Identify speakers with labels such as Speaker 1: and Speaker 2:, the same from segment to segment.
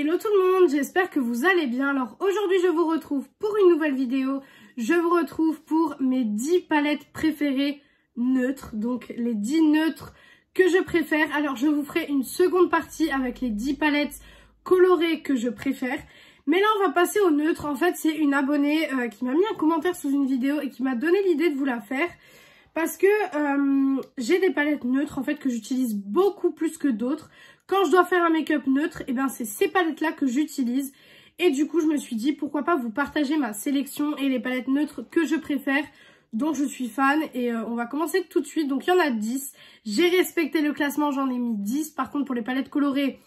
Speaker 1: Hello tout le monde, j'espère que vous allez bien. Alors aujourd'hui je vous retrouve pour une nouvelle vidéo. Je vous retrouve pour mes 10 palettes préférées neutres. Donc les 10 neutres que je préfère. Alors je vous ferai une seconde partie avec les 10 palettes colorées que je préfère. Mais là on va passer aux neutres. En fait c'est une abonnée qui m'a mis un commentaire sous une vidéo et qui m'a donné l'idée de vous la faire. Parce que j'ai des palettes neutres en fait que j'utilise beaucoup plus que d'autres. Quand je dois faire un make-up neutre, et ben c'est ces palettes-là que j'utilise. Et du coup, je me suis dit, pourquoi pas vous partager ma sélection et les palettes neutres que je préfère, dont je suis fan. Et on va commencer tout de suite. Donc, il y en a 10. J'ai respecté le classement, j'en ai mis 10. Par contre, pour les palettes colorées,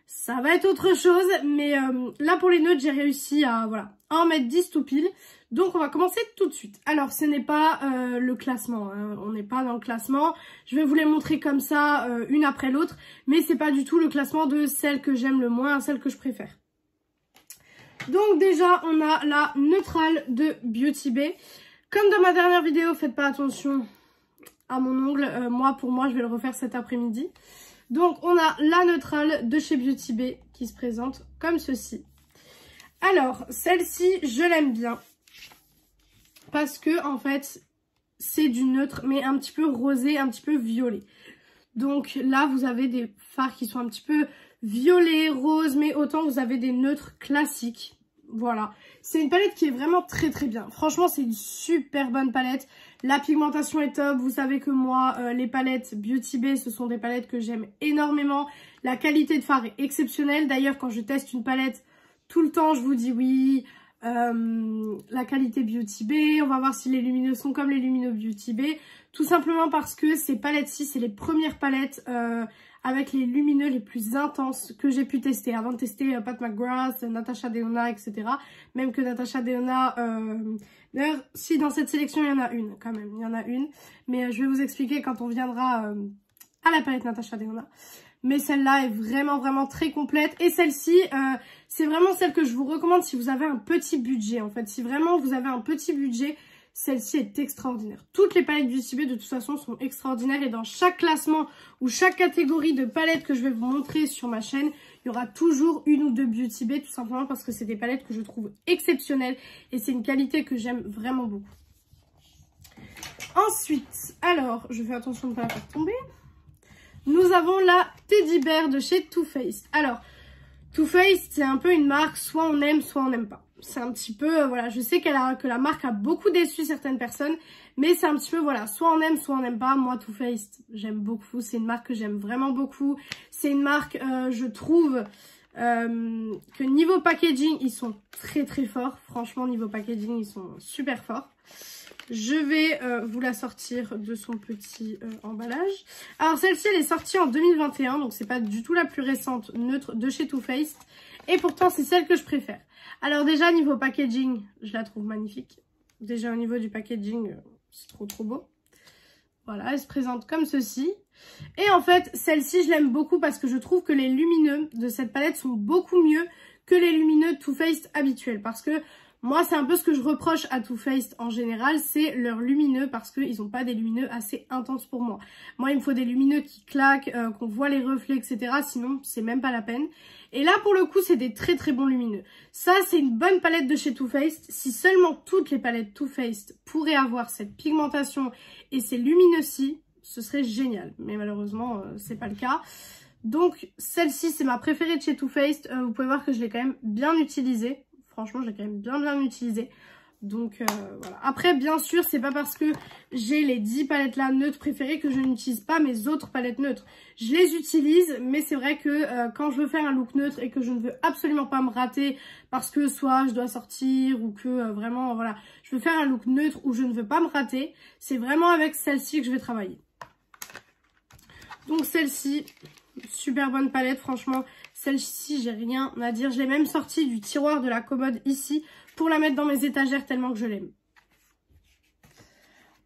Speaker 1: ça va être autre chose. Mais là, pour les neutres, j'ai réussi à en mettre 10 tout pile. Donc, on va commencer tout de suite. Alors, ce n'est pas le classement. Hein. On n'est pas dans le classement. Je vais vous les montrer comme ça, une après l'autre. Mais c'est pas du tout le classement de celles que j'aime le moins, celles que je préfère. Donc, déjà, on a la neutrale de Beauty Bay. Comme dans ma dernière vidéo, faites pas attention à mon ongle. Pour moi, je vais le refaire cet après-midi. Donc, on a la neutrale de chez Beauty Bay qui se présente comme ceci. Alors, celle-ci, je l'aime bien. Parce que, en fait, c'est du neutre, mais un petit peu rosé, un petit peu violet. Donc là, vous avez des fards qui sont un petit peu violets, roses, mais autant vous avez des neutres classiques. Voilà. C'est une palette qui est vraiment très très bien. Franchement, c'est une super bonne palette. La pigmentation est top. Vous savez que moi, les palettes Beauty Bay, ce sont des palettes que j'aime énormément. La qualité de fard est exceptionnelle. D'ailleurs, quand je teste une palette, tout le temps, je vous dis oui... la qualité Beauty Bay, on va voir si les lumineux sont comme les lumineux Beauty Bay, tout simplement parce que ces palettes-ci, c'est les premières palettes avec les lumineux les plus intenses que j'ai pu tester, avant de tester Pat McGrath, Natasha Denona, etc. Même que Natasha Denona, d'ailleurs, si dans cette sélection, il y en a une, quand même, il y en a une, mais je vais vous expliquer quand on viendra à la palette Natasha Denona. Mais celle-là est vraiment, vraiment très complète. Et celle-ci, c'est vraiment celle que je vous recommande si vous avez un petit budget. En fait, si vraiment vous avez un petit budget, celle-ci est extraordinaire. Toutes les palettes Beauty Bay, de toute façon, sont extraordinaires. Et dans chaque classement ou chaque catégorie de palettes que je vais vous montrer sur ma chaîne, il y aura toujours une ou deux Beauty Bay, tout simplement parce que c'est des palettes que je trouve exceptionnelles. Et c'est une qualité que j'aime vraiment beaucoup. Ensuite, alors, je fais attention de ne pas la faire tomber. Nous avons la Teddy Bear de chez Too Faced. Alors, Too Faced, c'est un peu une marque, soit on aime, soit on n'aime pas. C'est un petit peu, voilà, je sais que la marque a beaucoup déçu certaines personnes, mais c'est un petit peu, voilà, soit on aime, soit on n'aime pas. Moi, Too Faced, j'aime beaucoup, c'est une marque que j'aime vraiment beaucoup. C'est une marque, je trouve, que niveau packaging, ils sont très très forts. Franchement, niveau packaging, ils sont super forts. Je vais vous la sortir de son petit emballage. Alors celle-ci, elle est sortie en 2021, donc c'est pas du tout la plus récente neutre de chez Too Faced. Et pourtant, c'est celle que je préfère. Alors déjà, niveau packaging, je la trouve magnifique. Déjà au niveau du packaging, c'est trop trop beau. Voilà, elle se présente comme ceci. Et en fait, celle-ci, je l'aime beaucoup parce que je trouve que les lumineux de cette palette sont beaucoup mieux que les lumineux Too Faced habituels. Parce que moi, c'est un peu ce que je reproche à Too Faced en général, c'est leurs lumineux parce qu'ils n'ont pas des lumineux assez intenses pour moi. Moi, il me faut des lumineux qui claquent, qu'on voit les reflets, etc. Sinon, c'est même pas la peine. Et là, pour le coup, c'est des très très bons lumineux. Ça, c'est une bonne palette de chez Too Faced. Si seulement toutes les palettes Too Faced pourraient avoir cette pigmentation et ces lumineux-ci, ce serait génial. Mais malheureusement, c'est pas le cas. Donc, celle-ci, c'est ma préférée de chez Too Faced. Vous pouvez voir que je l'ai quand même bien utilisée. Franchement, je l'ai quand même bien utilisé. Donc, voilà. Après, bien sûr, c'est pas parce que j'ai les 10 palettes là neutres préférées que je n'utilise pas mes autres palettes neutres. Je les utilise, mais c'est vrai que quand je veux faire un look neutre et que je ne veux absolument pas me rater parce que soit je dois sortir ou que vraiment, voilà, je veux faire un look neutre où je ne veux pas me rater, c'est vraiment avec celle-ci que je vais travailler. Donc, celle-ci, super bonne palette, franchement. Celle-ci, j'ai rien à dire. Je l'ai même sortie du tiroir de la commode ici pour la mettre dans mes étagères tellement que je l'aime.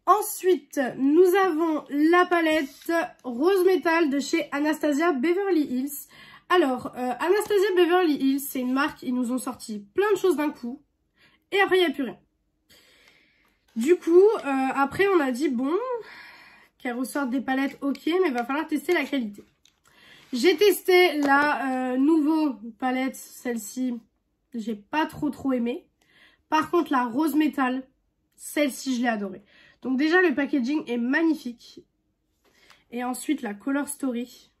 Speaker 1: Ensuite, nous avons la palette Rose Metal de chez Anastasia Beverly Hills. Alors, Anastasia Beverly Hills, c'est une marque, ils nous ont sorti plein de choses d'un coup. Et après, il n'y a plus rien. Du coup, après, on a dit, bon, qu'elles ressortent des palettes, ok, mais il va falloir tester la qualité. J'ai testé la nouveau palette, celle-ci, j'ai pas trop aimé. Par contre, la rose métal, celle-ci, je l'ai adorée. Donc déjà, le packaging est magnifique. Et ensuite, la Color Story,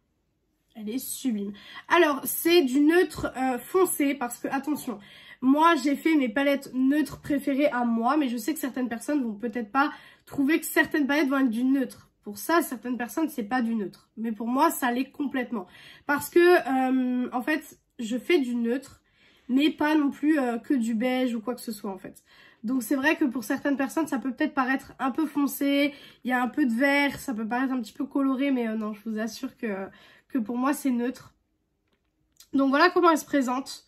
Speaker 1: elle est sublime. Alors, c'est du neutre foncé parce que, attention, moi, j'ai fait mes palettes neutres préférées à moi, mais je sais que certaines personnes vont peut-être pas trouver que certaines palettes vont être du neutre. Pour ça, certaines personnes, c'est pas du neutre. Mais pour moi, ça l'est complètement. Parce que, en fait, je fais du neutre, mais pas non plus que du beige ou quoi que ce soit, en fait. Donc c'est vrai que pour certaines personnes, ça peut peut-être paraître un peu foncé, il y a un peu de vert, ça peut paraître un petit peu coloré, mais non, je vous assure que pour moi, c'est neutre. Donc voilà comment elle se présente.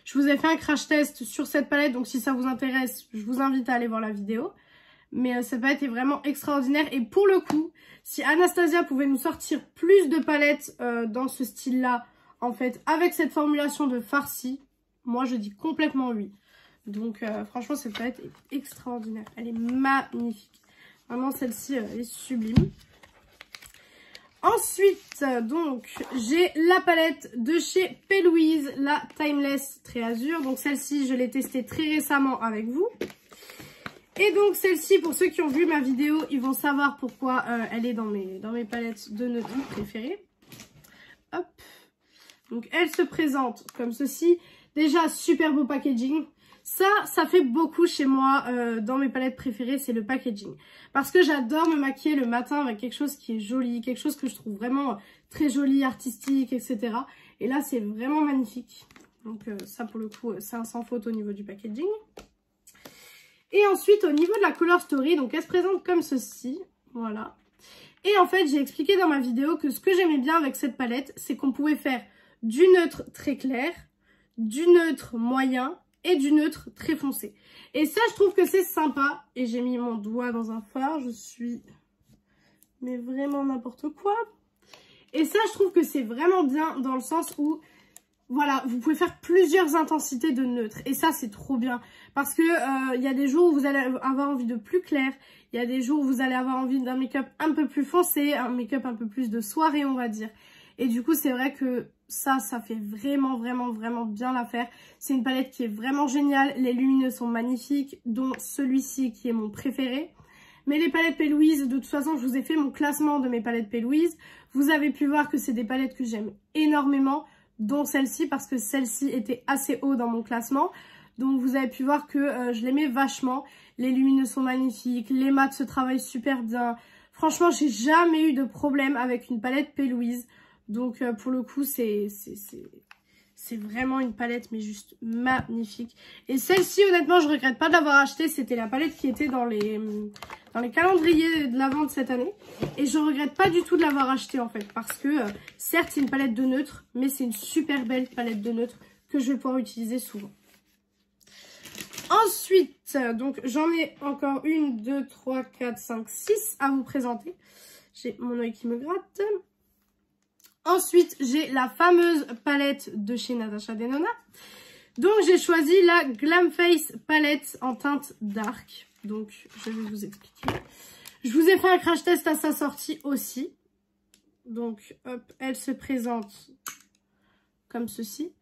Speaker 1: Je vous ai fait un crash test sur cette palette, donc si ça vous intéresse, je vous invite à aller voir la vidéo. Mais cette palette est vraiment extraordinaire. Et pour le coup, si Anastasia pouvait nous sortir plus de palettes dans ce style-là, en fait, avec cette formulation de farci, moi je dis complètement oui. Donc franchement, cette palette est extraordinaire. Elle est magnifique. Vraiment, celle-ci est sublime. Ensuite, donc, j'ai la palette de chez P. Louise, la Timeless Très Azur. Donc celle-ci, je l'ai testée très récemment avec vous. Et donc celle-ci, pour ceux qui ont vu ma vidéo, ils vont savoir pourquoi elle est dans mes palettes de neutres préférées. Hop. Donc elle se présente comme ceci. Déjà, super beau packaging. Ça fait beaucoup chez moi dans mes palettes préférées, c'est le packaging. Parce que j'adore me maquiller le matin avec quelque chose qui est joli, quelque chose que je trouve vraiment très joli, artistique, etc. Et là, c'est vraiment magnifique. Donc ça, pour le coup, c'est un sans faute au niveau du packaging. Et ensuite, au niveau de la Color Story, donc elle se présente comme ceci, voilà. Et en fait, j'ai expliqué dans ma vidéo que ce que j'aimais bien avec cette palette, c'est qu'on pouvait faire du neutre très clair, du neutre moyen et du neutre très foncé. Et ça, je trouve que c'est sympa. Et j'ai mis mon doigt dans un fard, je suis... mais vraiment n'importe quoi. Et ça, je trouve que c'est vraiment bien dans le sens où... voilà, vous pouvez faire plusieurs intensités de neutre. Et ça, c'est trop bien. Parce que y a des jours où vous allez avoir envie de plus clair. Il y a des jours où vous allez avoir envie d'un make-up un peu plus foncé. Un make-up un peu plus de soirée, on va dire. Et du coup, c'est vrai que ça fait vraiment bien l'affaire. C'est une palette qui est vraiment géniale. Les lumineux sont magnifiques, dont celui-ci qui est mon préféré. Mais les palettes P. Louise, de toute façon, je vous ai fait mon classement de mes palettes P. Louise. Vous avez pu voir que c'est des palettes que j'aime énormément, dont celle-ci, parce que celle-ci était assez haut dans mon classement. Donc vous avez pu voir que je l'aimais vachement. Les lumineux sont magnifiques, les mats se travaillent super bien. Franchement, j'ai jamais eu de problème avec une palette P. Louise. Donc pour le coup, c'est vraiment une palette, mais juste magnifique. Et celle-ci, honnêtement, je regrette pas de l'avoir achetée. C'était la palette qui était dans les calendriers de l'avant de cette année. Et je regrette pas du tout de l'avoir achetée, en fait. Parce que, certes, c'est une palette de neutre, mais c'est une super belle palette de neutre que je vais pouvoir utiliser souvent. Ensuite, donc j'en ai encore 1, 2, 3, 4, 5, 6 à vous présenter. J'ai mon œil qui me gratte. Ensuite, j'ai la fameuse palette de chez Natasha Denona. Donc, j'ai choisi la Glam Face palette en teinte dark. Donc, je vais vous expliquer. Je vous ai fait un crash test à sa sortie aussi. Donc, hop, elle se présente comme ceci.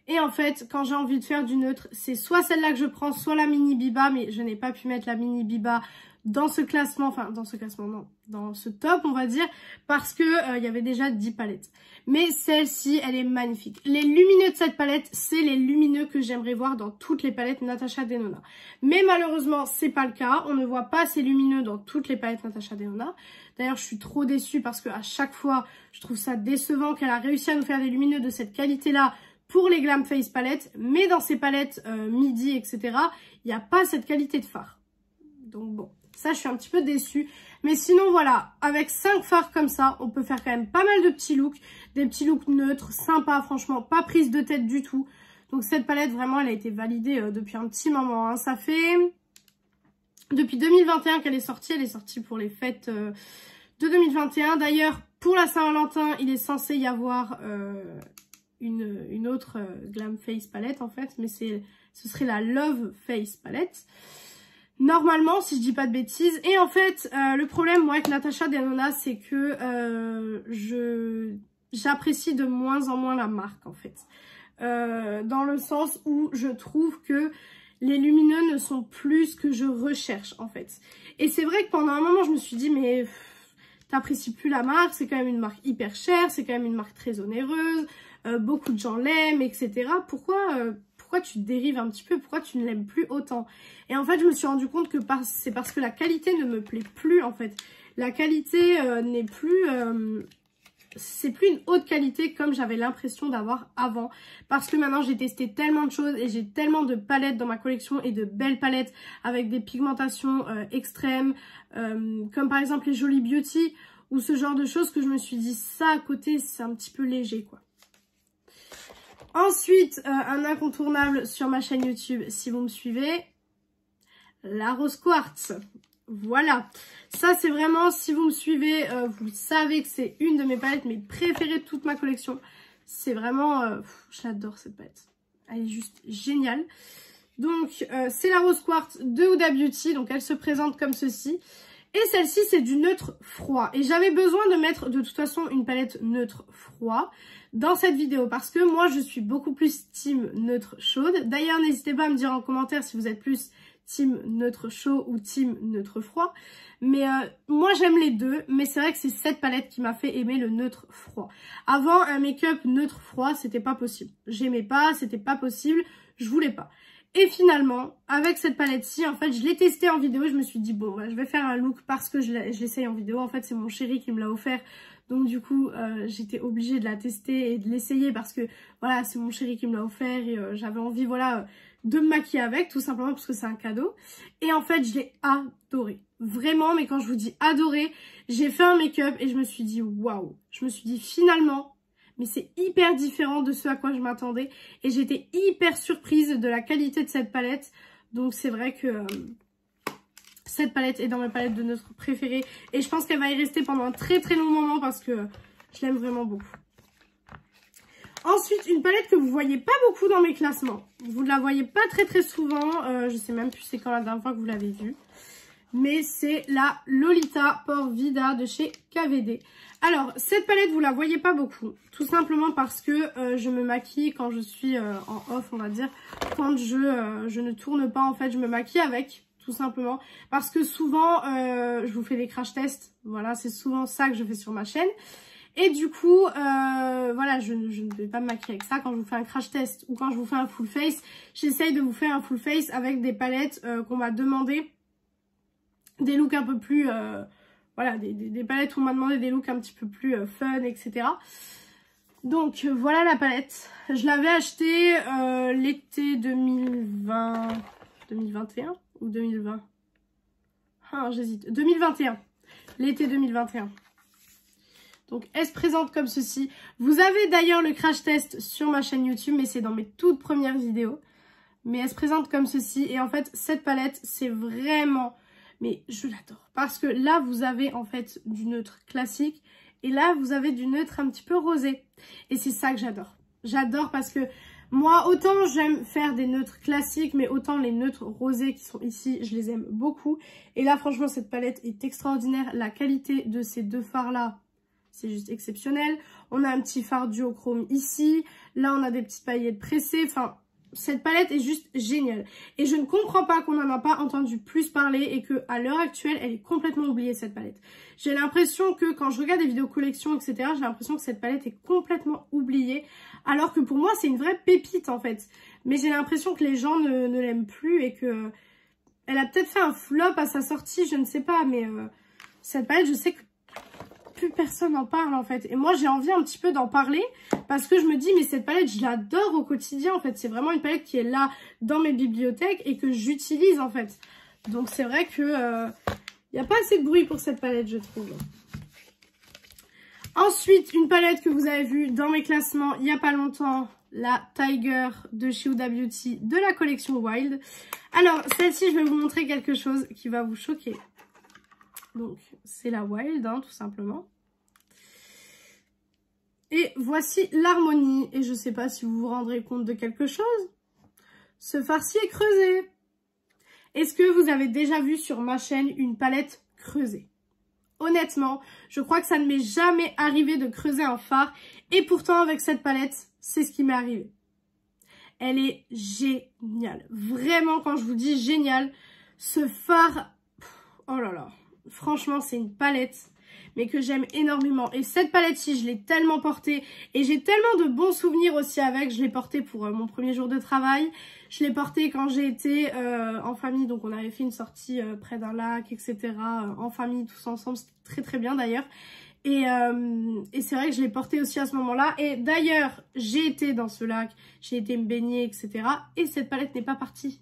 Speaker 1: Et en fait, quand j'ai envie de faire du neutre, c'est soit celle-là que je prends, soit la Mini Biba. Mais je n'ai pas pu mettre la Mini Biba dans ce classement, enfin dans ce classement non, dans ce top on va dire, parce que y avait déjà 10 palettes. Mais celle-ci, elle est magnifique. Les lumineux de cette palette, c'est les lumineux que j'aimerais voir dans toutes les palettes Natasha Denona. Mais malheureusement, c'est pas le cas. On ne voit pas ces lumineux dans toutes les palettes Natasha Denona. D'ailleurs, je suis trop déçue parce que à chaque fois, je trouve ça décevant qu'elle a réussi à nous faire des lumineux de cette qualité-là pour les Glam Face palettes. Mais dans ces palettes midi, etc., il n'y a pas cette qualité de fard. Donc bon. Ça, je suis un petit peu déçue. Mais sinon, voilà, avec 5 fards comme ça, on peut faire quand même pas mal de petits looks. Des petits looks neutres, sympas, franchement, pas prise de tête du tout. Donc cette palette, vraiment, elle a été validée depuis un petit moment. Hein. Ça fait depuis 2021 qu'elle est sortie. Elle est sortie pour les fêtes de 2021. D'ailleurs, pour la Saint-Valentin, il est censé y avoir une autre Glam Face palette, en fait. Mais ce serait la Love Face palette. Normalement, si je dis pas de bêtises. Et en fait, le problème, moi, avec Natasha Denona, c'est que j'apprécie de moins en moins la marque, en fait. Dans le sens où je trouve que les lumineux ne sont plus ce que je recherche, en fait. Et c'est vrai que pendant un moment, je me suis dit, mais t'apprécies plus la marque, c'est quand même une marque hyper chère, c'est quand même une marque très onéreuse, beaucoup de gens l'aiment, etc. Pourquoi tu te dérives un petit peu? Pourquoi tu ne l'aimes plus autant? Et en fait, je me suis rendu compte que c'est parce que la qualité ne me plaît plus, en fait. La qualité n'est plus... c'est plus une haute qualité comme j'avais l'impression d'avoir avant. Parce que maintenant, j'ai testé tellement de choses et j'ai tellement de palettes dans ma collection et de belles palettes avec des pigmentations extrêmes, comme par exemple les Jolie Beauty ou ce genre de choses que je me suis dit, ça à côté, c'est un petit peu léger, quoi. Ensuite, un incontournable sur ma chaîne YouTube, si vous me suivez, la Rose Quartz. Voilà, ça c'est vraiment, si vous me suivez, vous savez que c'est une de mes palettes, mes préférées de toute ma collection. C'est vraiment, j'adore cette palette, elle est juste géniale. Donc, c'est la Rose Quartz de Huda Beauty, donc elle se présente comme ceci. Et celle-ci, c'est du neutre froid. Et j'avais besoin de mettre de toute façon une palette neutre froid dans cette vidéo. Parce que moi, je suis beaucoup plus team neutre chaude. D'ailleurs, n'hésitez pas à me dire en commentaire si vous êtes plus team neutre chaud ou team neutre froid. Mais moi, j'aime les deux. Mais c'est vrai que c'est cette palette qui m'a fait aimer le neutre froid. Avant, un make-up neutre froid, c'était pas possible. J'aimais pas, c'était pas possible, je voulais pas. Et finalement, avec cette palette-ci, en fait, je l'ai testée en vidéo. Je me suis dit, bon, bah, je vais faire un look parce que je l'essaye en vidéo. En fait, c'est mon chéri qui me l'a offert. Donc, du coup, j'étais obligée de la tester et de l'essayer parce que, voilà, c'est mon chéri qui me l'a offert. Et j'avais envie, voilà, de me maquiller avec, tout simplement parce que c'est un cadeau. Et en fait, je l'ai adoré. Vraiment, mais quand je vous dis adoré, j'ai fait un make-up et je me suis dit, waouh. Je me suis dit, finalement... mais c'est hyper différent de ce à quoi je m'attendais. Et j'étais hyper surprise de la qualité de cette palette. Donc c'est vrai que cette palette est dans mes palettes de neutre préférées. Et je pense qu'elle va y rester pendant un très très long moment parce que je l'aime vraiment beaucoup. Ensuite, une palette que vous voyez pas beaucoup dans mes classements. Vous ne la voyez pas très très souvent. Je sais même plus c'est quand la dernière fois que vous l'avez vue. Mais c'est la Lolita Pore Vida de chez KVD. Alors, cette palette, vous la voyez pas beaucoup. Tout simplement parce que je me maquille quand je suis en off, on va dire. Quand je ne tourne pas, en fait, je me maquille avec, tout simplement. Parce que souvent, je vous fais des crash tests. Voilà, c'est souvent ça que je fais sur ma chaîne. Et du coup, voilà, je ne vais pas me maquiller avec ça. Quand je vous fais un crash test ou quand je vous fais un full face, j'essaye de vous faire un full face avec des palettes qu'on m'a demandé. Des looks un peu plus, voilà, des palettes où on m'a demandé des looks un petit peu plus fun, etc. Donc voilà la palette. Je l'avais achetée l'été 2020, 2021 ou 2020. Ah, j'hésite. 2021. L'été 2021. Donc elle se présente comme ceci. Vous avez d'ailleurs le crash test sur ma chaîne YouTube, mais c'est dans mes toutes premières vidéos. Mais elle se présente comme ceci. Et en fait, cette palette, c'est vraiment... mais je l'adore. Parce que là, vous avez en fait du neutre classique. Et là, vous avez du neutre un petit peu rosé. Et c'est ça que j'adore. J'adore parce que moi, autant j'aime faire des neutres classiques. Mais autant les neutres rosés qui sont ici, je les aime beaucoup. Et là, franchement, cette palette est extraordinaire. La qualité de ces deux fards-là, c'est juste exceptionnel. On a un petit fard duochrome ici. Là, on a des petites paillettes pressées. Enfin... cette palette est juste géniale. Et je ne comprends pas qu'on n'en a pas entendu plus parler et qu'à l'heure actuelle, elle est complètement oubliée, cette palette. J'ai l'impression que quand je regarde des vidéos collection, etc., j'ai l'impression que cette palette est complètement oubliée. Alors que pour moi, c'est une vraie pépite, en fait. Mais j'ai l'impression que les gens ne l'aiment plus et que... elle a peut-être fait un flop à sa sortie, je ne sais pas. Mais cette palette, je sais que plus personne n'en parle en fait. Et moi j'ai envie un petit peu d'en parler parce que je me dis mais cette palette je l'adore au quotidien en fait. C'est vraiment une palette qui est là dans mes bibliothèques et que j'utilise en fait. Donc c'est vrai que y a pas assez de bruit pour cette palette je trouve. Ensuite une palette que vous avez vue dans mes classements il n'y a pas longtemps. La Tiger de chez Huda Beauty de la collection Wild. Alors celle-ci je vais vous montrer quelque chose qui va vous choquer. Donc, c'est la Wild, hein, tout simplement. Et voici l'harmonie. Et je ne sais pas si vous vous rendrez compte de quelque chose. Ce farci est creusé. Est-ce que vous avez déjà vu sur ma chaîne une palette creusée? Honnêtement, je crois que ça ne m'est jamais arrivé de creuser un fard. Et pourtant, avec cette palette, c'est ce qui m'est arrivé. Elle est géniale. Vraiment, quand je vous dis génial, ce fard, oh là là, franchement, c'est une palette, mais que j'aime énormément. Et cette palette-ci, je l'ai tellement portée. Et j'ai tellement de bons souvenirs aussi avec. Je l'ai portée pour mon premier jour de travail. Je l'ai portée quand j'ai été en famille. Donc, on avait fait une sortie près d'un lac, etc. En famille, tous ensemble. C'était très, très bien d'ailleurs. Et c'est vrai que je l'ai portée aussi à ce moment-là. Et d'ailleurs, j'ai été dans ce lac. J'ai été me baigner, etc. Et cette palette n'est pas partie.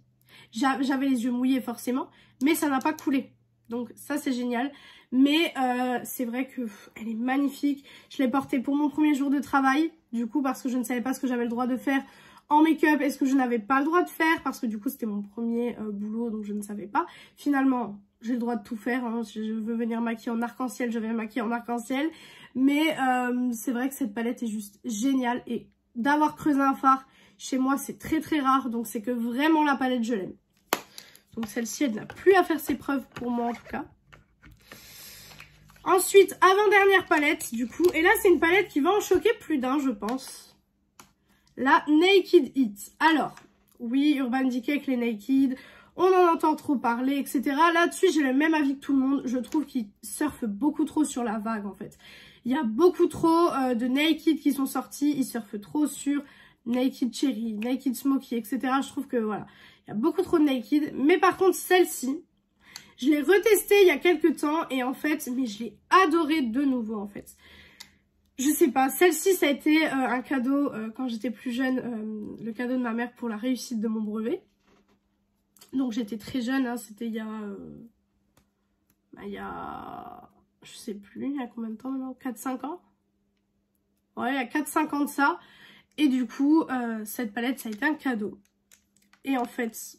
Speaker 1: J'avais les yeux mouillés forcément. Mais ça n'a pas coulé. Donc ça c'est génial, mais c'est vrai que elle est magnifique. Je l'ai portée pour mon premier jour de travail, du coup parce que je ne savais pas ce que j'avais le droit de faire en make-up et ce que je n'avais pas le droit de faire, parce que du coup c'était mon premier boulot, donc je ne savais pas. Finalement j'ai le droit de tout faire, hein. Si je veux venir maquiller en arc-en-ciel, je vais maquiller en arc-en-ciel, mais c'est vrai que cette palette est juste géniale et d'avoir creusé un fard chez moi c'est très très rare, donc c'est que vraiment la palette je l'aime. Donc celle-ci, elle n'a plus à faire ses preuves pour moi en tout cas. Ensuite, avant-dernière palette du coup. Et là, c'est une palette qui va en choquer plus d'un, je pense. La Naked It. Alors, oui, Urban Decay avec les Naked, on en entend trop parler, etc. Là-dessus, j'ai le même avis que tout le monde. Je trouve qu'ils surfent beaucoup trop sur la vague en fait. Il y a beaucoup trop de Naked qui sont sortis. Ils surfent trop sur Naked Cherry, Naked Smoky, etc. Je trouve que voilà. Il y a beaucoup trop de Naked. Mais par contre, celle-ci, je l'ai retestée il y a quelques temps. Et en fait, mais je l'ai adorée de nouveau en fait. Je sais pas, celle-ci, ça a été un cadeau quand j'étais plus jeune. Le cadeau de ma mère pour la réussite de mon brevet. Donc j'étais très jeune, hein, c'était il y a... Je sais plus, il y a combien de temps maintenant? 4-5 ans? Ouais, il y a 4-5 ans de ça. Et du coup, cette palette, ça a été un cadeau. Et en fait,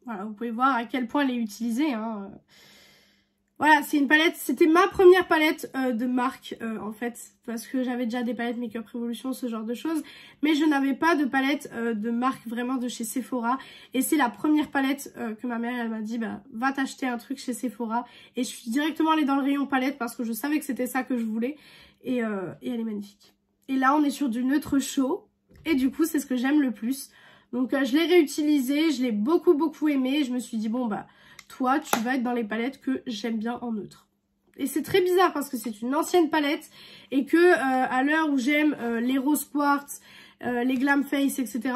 Speaker 1: voilà, vous pouvez voir à quel point elle est utilisée. Hein. Voilà, c'est une palette, c'était ma première palette de marque en fait. Parce que j'avais déjà des palettes Make Up Revolution, ce genre de choses. Mais je n'avais pas de palette de marque vraiment de chez Sephora. Et c'est la première palette que ma mère, elle m'a dit, bah, va t'acheter un truc chez Sephora. Et je suis directement allée dans le rayon palette parce que je savais que c'était ça que je voulais. Et elle est magnifique. Et là, on est sur du neutre chaud. Et du coup, c'est ce que j'aime le plus. Donc je l'ai réutilisé, je l'ai beaucoup aimé. Je me suis dit bon bah toi tu vas être dans les palettes que j'aime bien en neutre. Et c'est très bizarre parce que c'est une ancienne palette et que à l'heure où j'aime les rose quartz, les glam face, etc.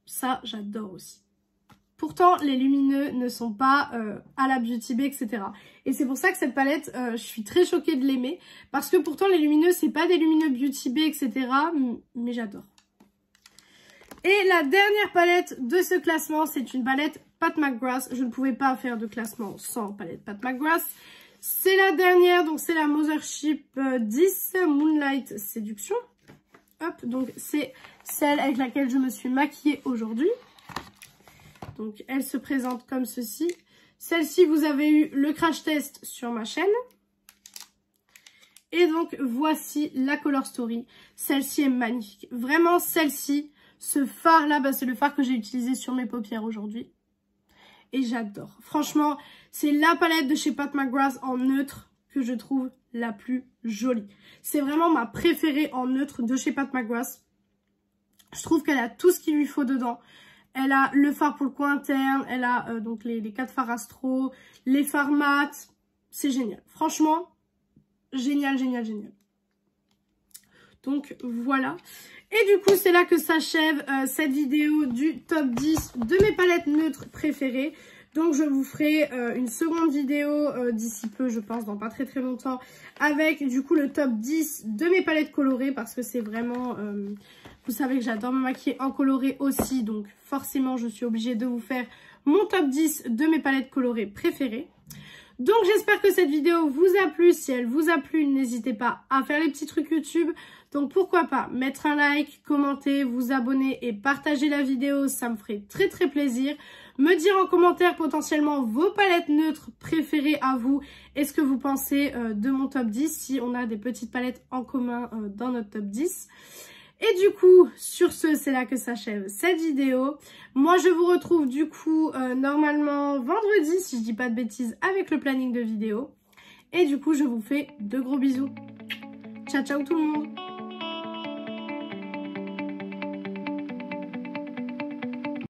Speaker 1: Ça j'adore aussi. Pourtant les lumineux ne sont pas à la Beauty Bay, etc. Et c'est pour ça que cette palette, je suis très choquée de l'aimer. Parce que pourtant les lumineux c'est pas des lumineux Beauty Bay, etc. Mais j'adore. Et la dernière palette de ce classement, c'est une palette Pat McGrath. Je ne pouvais pas faire de classement sans palette Pat McGrath. C'est la dernière, donc c'est la Mothership 10 Moonlight Seduction. Hop, donc c'est celle avec laquelle je me suis maquillée aujourd'hui. Donc elle se présente comme ceci. Celle-ci, vous avez eu le crash test sur ma chaîne. Et donc voici la Color Story. Celle-ci est magnifique. Vraiment, celle-ci... Ce fard là, bah, c'est le fard que j'ai utilisé sur mes paupières aujourd'hui. Et j'adore. Franchement, c'est la palette de chez Pat McGrath en neutre que je trouve la plus jolie. C'est vraiment ma préférée en neutre de chez Pat McGrath. Je trouve qu'elle a tout ce qu'il lui faut dedans. Elle a le fard pour le coin interne. Elle a donc les 4 fards astro, les fards mat. C'est génial. Franchement, génial. Donc voilà. Et du coup, c'est là que s'achève cette vidéo du top 10 de mes palettes neutres préférées. Donc, je vous ferai une seconde vidéo d'ici peu, je pense, dans pas très longtemps, avec du coup le top 10 de mes palettes colorées, parce que c'est vraiment... vous savez que j'adore me maquiller en coloré aussi, donc forcément, je suis obligée de vous faire mon top 10 de mes palettes colorées préférées. Donc j'espère que cette vidéo vous a plu. Si elle vous a plu, n'hésitez pas à faire les petits trucs YouTube. Donc pourquoi pas mettre un like, commenter, vous abonner et partager la vidéo. Ça me ferait très plaisir. Me dire en commentaire potentiellement vos palettes neutres préférées à vous. Et ce que vous pensez de mon top 10 si on a des petites palettes en commun dans notre top 10. Et du coup, sur ce, c'est là que s'achève cette vidéo. Moi, je vous retrouve du coup normalement vendredi, si je dis pas de bêtises, avec le planning de vidéo. Et du coup, je vous fais de gros bisous. Ciao, ciao tout le monde!